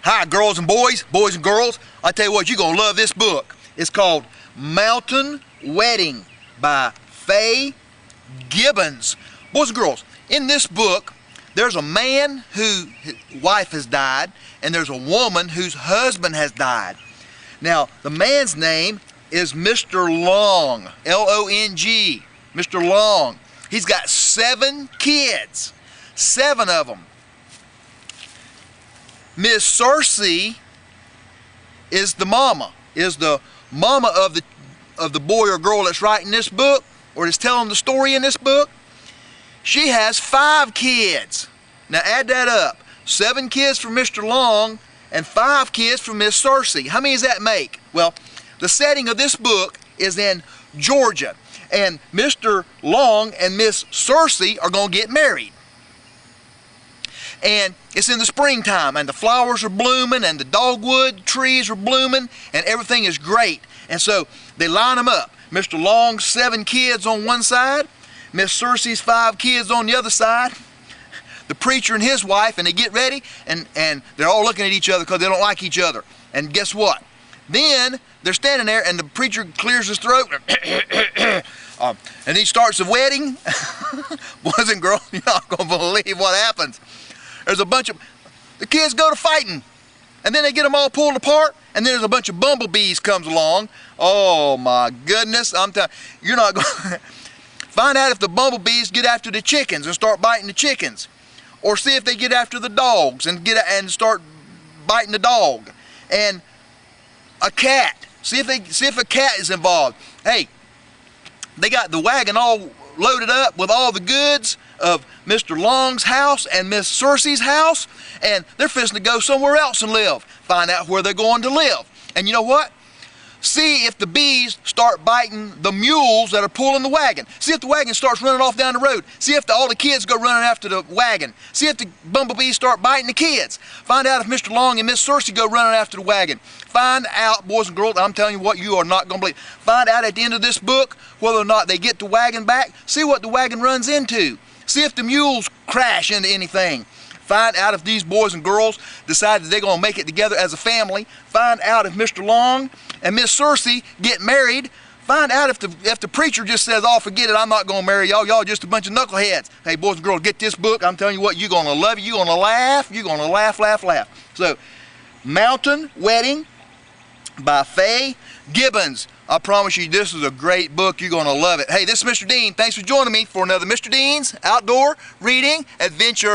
Hi, girls and boys and girls. I tell you what, you're going to love this book. It's called Mountain Wedding by Faye Gibbons. Boys and girls, in this book, there's a man whose wife has died, and there's a woman whose husband has died. Now, the man's name is Mr. Long, L-O-N-G, Mr. Long. He's got 7 kids, 7 of them. Miss Circe is the mama of the boy or girl that's writing this book, or is telling the story in this book. She has 5 kids. Now add that up. 7 kids from Mr. Long and 5 kids from Miss Circe. How many does that make? Well, the setting of this book is in Georgia, and Mr. Long and Miss Circe are going to get married. And it's in the springtime, and the flowers are blooming, and the dogwood trees are blooming, and everything is great. And so they line them up. Mr. Long's 7 kids on one side, Miss Circe's 5 kids on the other side, the preacher and his wife, and they get ready, and they're all looking at each other because they don't like each other. And guess what? Then they're standing there, and the preacher clears his throat, and he starts the wedding. Boys and girls, you're not going to believe what happens. There's a bunch of, the kids go to fighting, and then they get them all pulled apart, and then there's a bunch of bumblebees comes along. Oh my goodness, I'm telling you, you're not going to find out if the bumblebees get after the chickens and start biting the chickens, or see if they get after the dogs and start biting the dog, and a cat. See if a cat is involved. Hey, they got the wagon all loaded up with all the goods of Mr. Long's house and Miss Circe's house, and they're fixing to go somewhere else and live. Find out where they're going to live. And you know what? See if the bees start biting the mules that are pulling the wagon. See if the wagon starts running off down the road. See if all the kids go running after the wagon. See if the bumblebees start biting the kids. Find out if Mr. Long and Miss Circe go running after the wagon. Find out, boys and girls, I'm telling you what, you are not going to believe. Find out at the end of this book whether or not they get the wagon back. See what the wagon runs into. See if the mules crash into anything. Find out if these boys and girls decide that they're going to make it together as a family. Find out if Mr. Long and Miss Circe get married. Find out if the preacher just says, oh, forget it, I'm not going to marry y'all. Y'all just a bunch of knuckleheads. Hey, boys and girls, get this book. I'm telling you what, you're going to love it. You're going to laugh. You're going to laugh, laugh, laugh. So, Mountain Wedding by Faye Gibbons. I promise you, this is a great book. You're going to love it. Hey, this is Mr. Dean. Thanks for joining me for another Mr. Dean's Outdoor Reading Adventures.